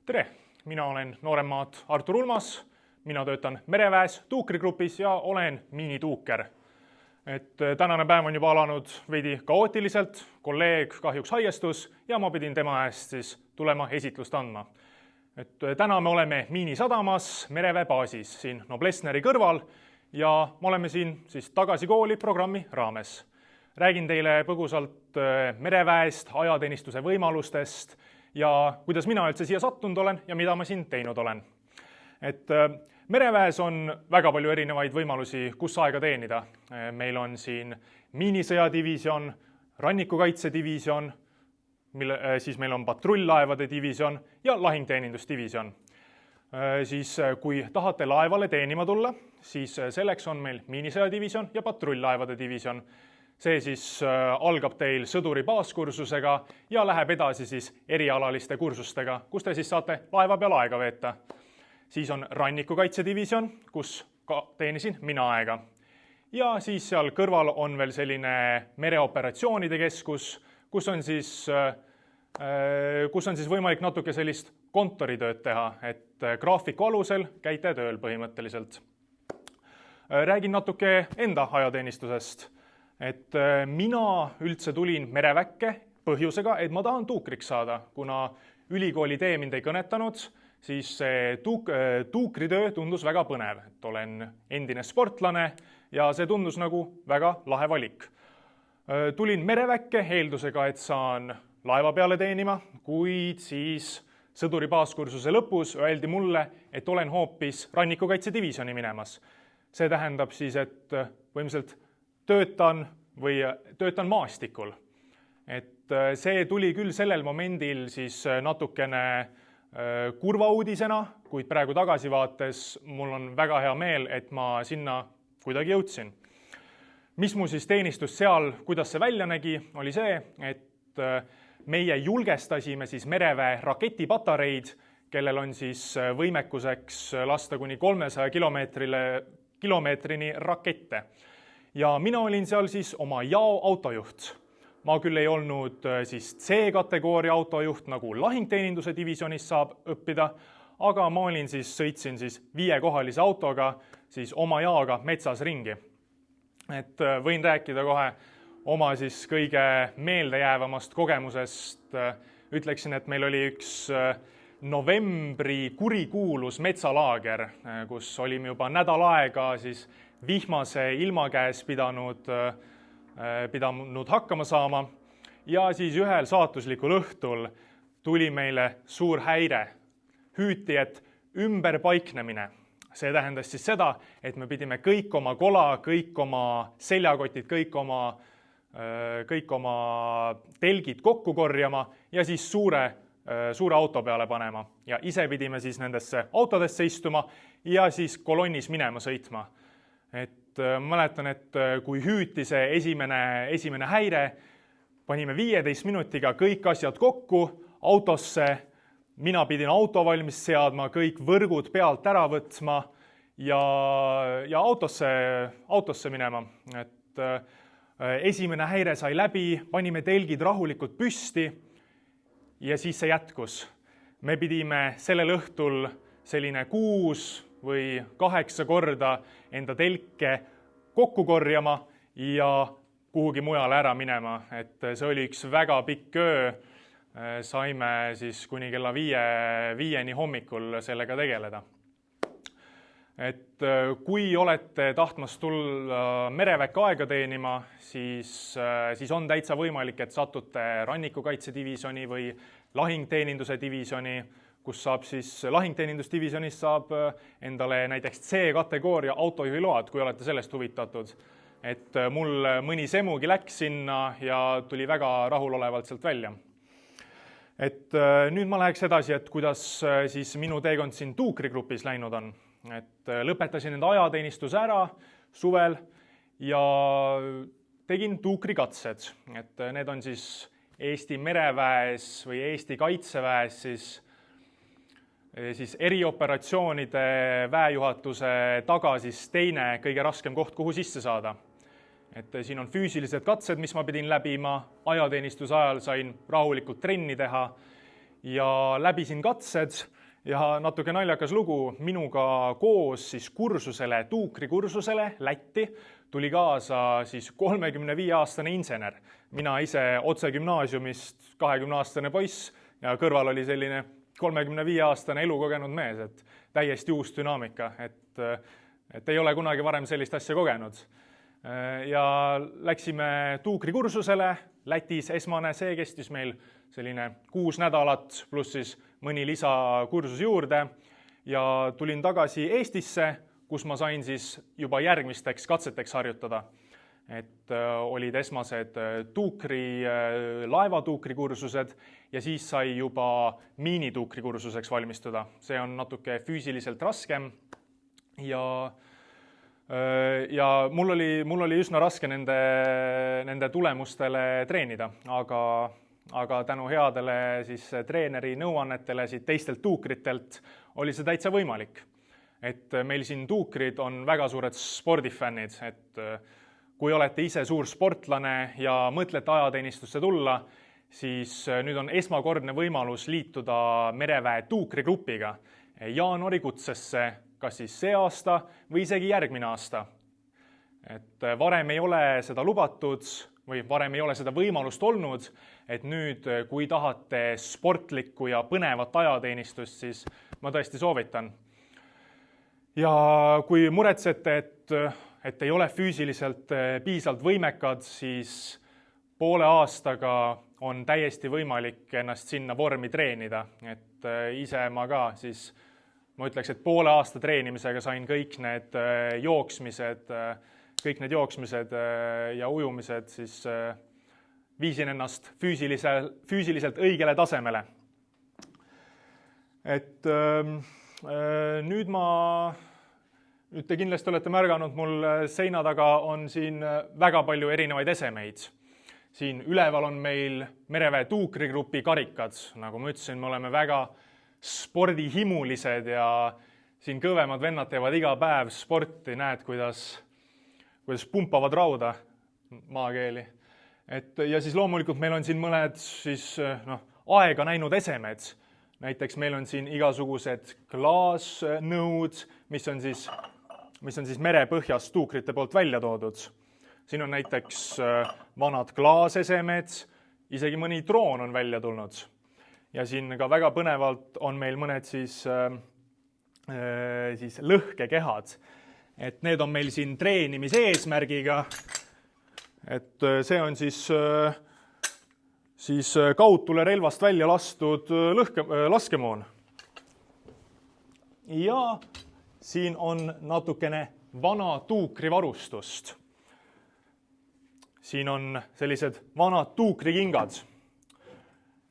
Tere, mina olen nooremmaad Artur Ulmas, mina töötan mereväes tuukrigrupis ja olen miinituuker. Tänane päev on juba alanud veidi kaootiliselt, kolleeg kahjuks haigestus ja ma pidin tema eest siis tulema esitlust andma. Täna me oleme Miinisadamas mereväe baasis siin Noblessneri kõrval ja me oleme siin siis tagasi kooli programmi raames. Räägin teile põgusalt mereväest, ajateenistuse võimalustest ja kuidas mina üldse siia sattunud olen ja mida ma siin teinud olen. Mereväes on väga palju erinevaid võimalusi, kus aega teenida. Meil on siin miinisõjadivision, rannikukaitsedivision, siis meil on patrull-laevade division ja lahingteenindusdivision. Siis kui tahate laevale teenima tulla, siis selleks on meil miinisõjadivision ja patrull-laevade division. See siis algab teil sõduri baaskursusega ja läheb edasi siis erialaliste kursustega, kus te siis saate laeva peal aega veeta. Siis on rannikukaitsedivision, kus teenisin mina aega. Ja siis seal kõrval on veel selline mereoperatsioonide keskus, kus on siis võimalik natuke sellist kontoritööd teha, et graafiku alusel käite tööl põhimõtteliselt. Räägin natuke enda ajateenistusest. Mina üldse tulin mereväkke põhjusega, et ma tahan tuukriks saada, kuna ülikooli tee mind ei kõnetanud, siis see tuukritöö tundus väga põnev, et olen endine sportlane ja see tundus nagu väga lahe valik. Tulin mereväkke eeldusega, et saan laeva peale teenima, kuid siis sõduri baaskursuse lõpus öeldi mulle, et olen hoopis rannikukaitsedivisjoni minemas. See tähendab siis, et põhimõtteliselt töötan maastikul. See tuli küll sellel momendil siis natukene kurva uudisena, kuid praegu tagasivaates mul on väga hea meel, et ma sinna kuidagi jõudsin. Mis mu siis teenistus seal, kuidas see välja nägi, oli see, et meie julgestasime siis mereväe raketipatareid, kellel on siis võimekuseks lasta kuni 300 kilomeetrini rakette. Ja mina olin seal siis oma jao autojuht. Ma küll ei olnud siis C-kategooria autojuht, nagu lahingteeninduse divisionis saab õppida, aga ma sõitsin siis 5-kohalise autoga siis oma jaoga metsas ringi. Võin rääkida kohe oma siis kõige meeldejäävamast kogemusest. Ütleksin, et meil oli üks novembri kurikuulus metsalaager, kus olime juba nädal aega siis vihmase ilma käes pidanud hakkama saama ja siis ühel saatuslikul õhtul tuli meile suur häire. Hüüti, et ümberpaiknemine. See tähendas siis seda, et me pidime kõik oma kola, kõik oma seljakotid, kõik oma telgid kokku korjama ja siis suure auto peale panema. Ja ise pidime siis nendesse autodesse istuma ja siis kolonnis minema sõitma. Mäletan, et kui hüüti see esimene häire, panime 15 minutiga kõik asjad kokku autosse, mina pidin auto valmis seadma, kõik võrgud pealt ära võtma ja autosse minema. Esimene häire sai läbi, panime telgid rahulikult püsti ja siis see jätkus. Me pidime sellel õhtul selline 6 või 8 korda enda telke kokku korjama ja kuhugi mujale ära minema. See oli üks väga pikk öö. Saime siis kuni kella 5 hommikul sellega tegeleda. Kui olete tahtmas tulla mereväkke aega teenima, siis on täitsa võimalik, et satute rannikukaitsedivisjoni või lahingteeninduse divisjoni, kus saab siis lahingteenindusdivisionis saab endale näiteks C-kategooria autojuhiload, kui olete sellest huvitatud. Mul mõni semugi läks sinna ja tuli väga rahulolevalt sealt välja. Nüüd ma läheks edasi, et kuidas siis minu teekond siin tuukrigrupis läinud on. Lõpetasin enda ajateenistuse ära suvel ja tegin tuukrikatsed. Need on siis Eesti mereväes või Eesti kaitseväes siis erioperatsioonide väejuhatuse taga siis teine kõige raskem koht, kuhu sisse saada. Siin on füüsilised katsed, mis ma pidin läbima, ajateenistuse ajal sain rahulikult trenni teha ja läbisin katsed ja natuke naljakas lugu, minuga koos siis kursusele, tuukrikursusele Lätti tuli kaasa siis 35-aastane insener. Mina ise otse gümnaasiumist 20-aastane poiss ja kõrval oli selline 35-aastane elukogenud mees, et täiesti uus dünaamika, et ei ole kunagi varem sellist asja kogenud. Ja läksime tuukrikursusele Lätis, esmane, see kestis meil selline 6 nädalat, pluss siis mõni lisakursus juurde ja tulin tagasi Eestisse, kus ma sain siis juba järgmisteks katseteks harjutada. Et olid esmased laevatuukrikursused ja siis sai juba miinituukrikursuseks valmistuda. See on natuke füüsiliselt raskem ja mul oli üsna raske nende tulemustele treenida, aga tänu headele siis treeneri nõuannetele siit teistelt tuukritelt oli see täitsa võimalik. Et meil siin tuukrid on väga suured spordifännid, et kui olete ise suur sportlane ja mõtlete ajateenistusse tulla, siis nüüd on esmakordne võimalus liituda mereväe tuukrigrupiga jaanuari kutsesse, kas siis see aasta või isegi järgmine aasta. Et varem ei ole seda lubatud või varem ei ole seda võimalust olnud, et nüüd, kui tahate sportlikku ja põnevat ajateenistust, siis ma tõesti soovitan. Ja kui muretsete, et ei ole füüsiliselt piisavalt võimekad, siis poole aastaga on täiesti võimalik ennast sinna vormi treenida. Et ise ma ka siis, ma ütleks, et poole aasta treenimisega sain kõik need jooksmised ja ujumised, siis viisin ennast füüsiliselt õigele tasemele. Et nüüd te kindlasti olete märganud, mul seina taga on siin väga palju erinevaid esemeid. Siin üleval on meil mereväe tuukrigrupi karikad. Nagu ma ütlesin, me oleme väga spordihimulised ja siin kõvemad vennad teevad iga päev sporti, näed, kuidas pumpavad rauda maakeeli. Ja siis loomulikult meil on siin mõned aega näinud esemed. Näiteks meil on siin igasugused klaasnõud, mis on siis merepõhjas tuukrite poolt välja toodud. Siin on näiteks vanad klaasesemed, isegi mõni droon on välja tulnud. Ja siin ka väga põnevalt on meil mõned siis lõhkekehad. Et need on meil siin treenimise eesmärgiga. Et see on siis kaudtule relvast välja lastud laskemoon. Ja siin on natukene vana tuukrivarustust. Siin on sellised vanad tuukrikingad.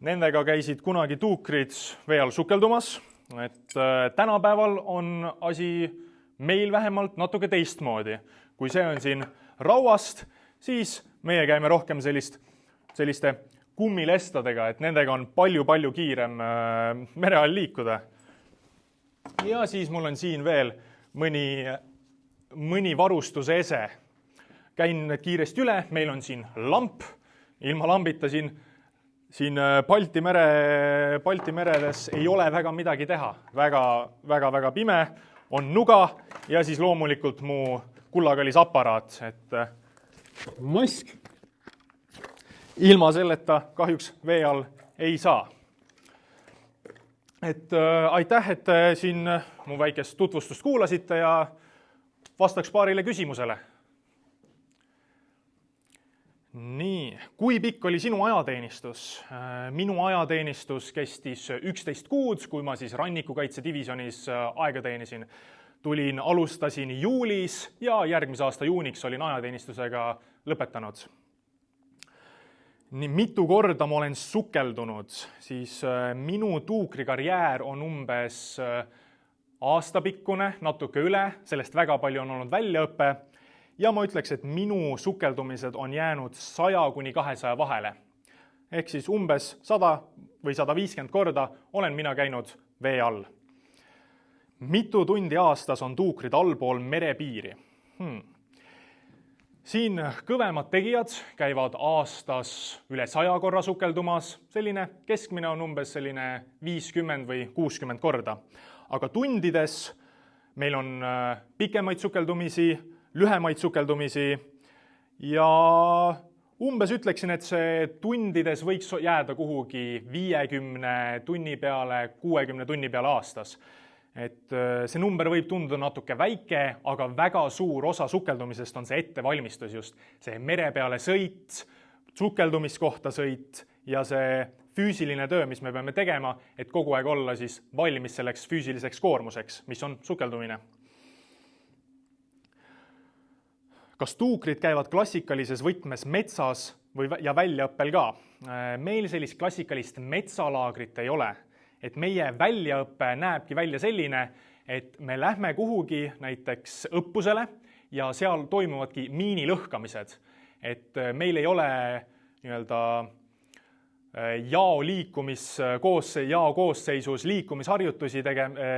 Nendega käisid kunagi tuukrid vee all sukeldumas. Et tänapäeval on asi meil vähemalt natuke teistmoodi. Kui see on siin rauast, siis meie käime rohkem selliste kummilestadega, et nendega on palju kiirem mere all liikuda. Ja siis mul on siin veel mõni varustuse ese. Käin need kiiresti üle, meil on siin lamp, ilma lambita siin Balti meredes ei ole väga midagi teha. Väga pime, on nuga ja siis loomulikult mu kullakallis aparaat, et mask. Ilma selleta kahjuks vee all ei saa. Et aitäh, et siin mu väikest tutvustust kuulasite ja vastaks paarile küsimusele. Nii, kui pikk oli sinu ajateenistus? Minu ajateenistus kestis 11 kuud, kui ma siis rannikukaitsedivisionis aega teenisin. Alustasin juulis ja järgmise aasta juuniks olin ajateenistusega lõpetanud. Nii mitu korda ma olen sukeldunud, siis minu tuukrikarjäär on umbes aastapikkune, natuke üle, sellest väga palju on olnud väljaõppe ja ma ütleks, et minu sukeldumised on jäänud 100 kuni 200 vahele. Ehk siis umbes 100 või 150 korda olen mina käinud vee all. Mitu tundi aastas on tuukrid allpool merepiiri? Siin kõvemad tegijad käivad aastas üle 100 korra sukeldumas, selline keskmine on umbes selline 50 või 60 korda. Aga tundides meil on pikemaid sukeldumisi, lühemaid sukeldumisi ja umbes ütleksin, et see tundides võiks jääda kuhugi 50 tunni peale, 60 tunni peale aastas. Et see number võib tunduda natuke väike, aga väga suur osa sukeldumisest on see ettevalmistus just. See mere peale sõit, sukeldumiskohta sõit ja see füüsiline töö, mis me peame tegema, et kogu aeg olla siis valmis selleks füüsiliseks koormuseks, mis on sukeldumine. Kas tuukrid käivad klassikalises võtmes metsas ja väljaõppel ka? Meil sellist klassikalist metsalaagrit ei ole. Et meie väljaõppe näebki välja selline, et me lähme kuhugi näiteks õppusele ja seal toimuvadki miinilõhkamised. Et meil ei ole jao koosseisus liikumisharjutusi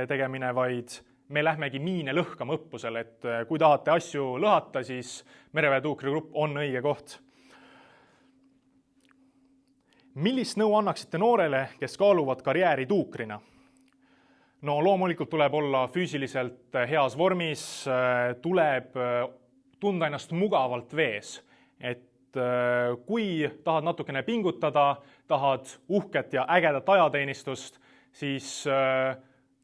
tegemine, vaid me lähmegi miine lõhkama õppusel, et kui tahate asju lõhata, siis mereväetuukrigrupp on õige koht. Millist nõu annaksite noorele, kes kaaluvad karjääri tuukrina? No loomulikult tuleb olla füüsiliselt heas vormis, tuleb tunda ennast mugavalt vees. Et kui tahad natukene pingutada, tahad uhket ja ägedat ajateenistust, siis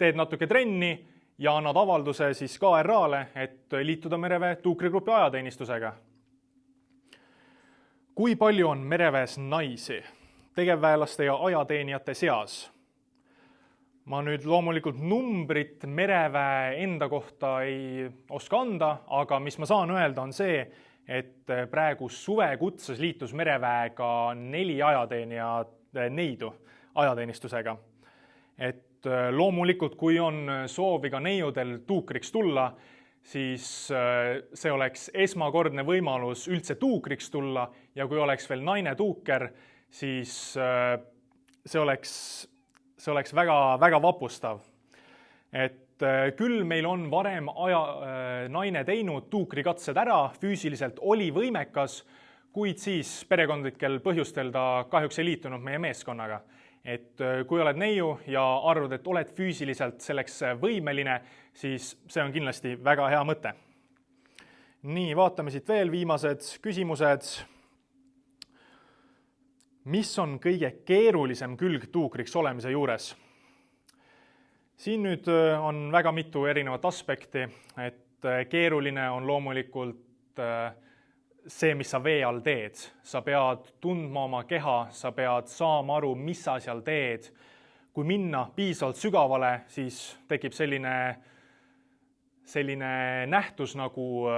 teed natuke trenni ja annad avalduse siis KRA-le, et liituda mereväe tuukrigrupi ajateenistusega. Kui palju on mereväes naisi tegevväelaste ja ajateenijate seas? Ma nüüd loomulikult numbrit mereväe enda kohta ei oska anda, aga mis ma saan öelda on see, et praegu suvekutses liitus mereväega 4 ajateenijat neidu ajateenistusega. Et loomulikult, kui on soovi ka neiudel tuukriks tulla, siis see oleks esmakordne võimalus üldse tuukriks tulla ja kui oleks veel naine tuuker, siis see oleks väga, väga vapustav. Et küll meil on varem naine teinud tuukrikatsed ära, füüsiliselt oli võimekas, kuid siis perekondlikel põhjustel ta kahjuks ei liitunud meie meeskonnaga. Et kui oled neiu ja arvad, et oled füüsiliselt selleks võimeline, siis see on kindlasti väga hea mõte. Nii, vaatame siit veel viimased küsimused. Mis on kõige keerulisem külg tuukriks olemise juures? Siin nüüd on väga mitu erinevat aspekti, et keeruline on loomulikult see, mis sa vee all teed. Sa pead tundma oma keha, sa pead saama aru, mis sa seal teed. Kui minna piisavalt sügavale, siis tekib selline nähtus nagu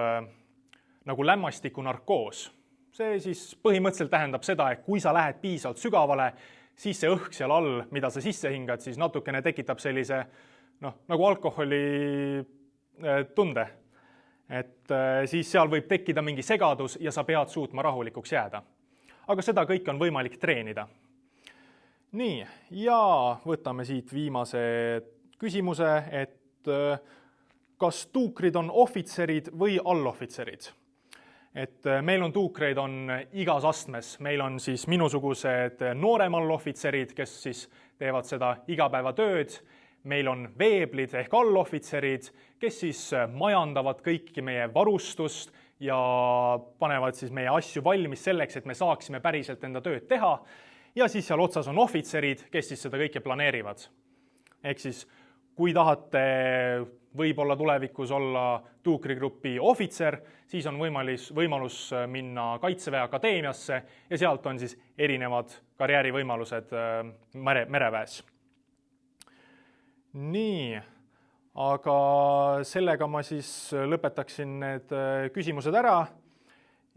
lämmastiku narkoos. See siis põhimõtteliselt tähendab seda, et kui sa lähed piisavalt sügavale, siis see õhk seal all, mida sa sisse hingad, siis natukene tekitab sellise nagu alkoholi tunde. Et siis seal võib tekkida mingi segadus ja sa pead suutma rahulikuks jääda. Aga seda kõik on võimalik treenida. Nii, ja võtame siit viimase küsimuse, et kas tuukrid on ohvitserid või allohvitserid? Et meil on tuukreid on igas astmes. Meil on siis minusugused noorem allohvitserid, kes siis teevad seda igapäevatööd. Meil on veeblid ehk allohvitserid, kes siis majandavad kõiki meie varustust ja panevad siis meie asju valmis selleks, et me saaksime päriselt enda tööd teha. Ja siis seal otsas on ohvitserid, kes siis seda kõike planeerivad. Ehk siis, kui tahate võib-olla tulevikus olla tuukrigrupi ohvitser, siis on võimalus minna Kaitseväe Akadeemiasse ja sealt on siis erinevad karjäärivõimalused mereväes. Nii, aga sellega ma siis lõpetaksin need küsimused ära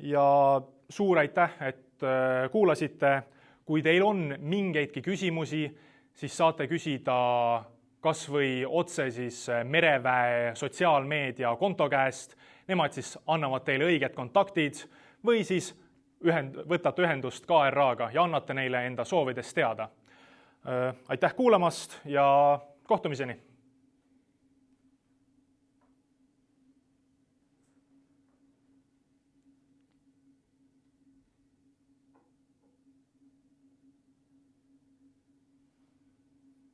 ja suur aitäh, et kuulasite. Kui teil on mingeidki küsimusi, siis saate küsida kas või otse siis mereväe sotsiaalmeedia konto käest. Nemad siis annavad teile õiged kontaktid või siis võtate ühendust KRA-ga ja annate neile enda soovidest teada. Aitäh kuulamast ja kohtumiseni!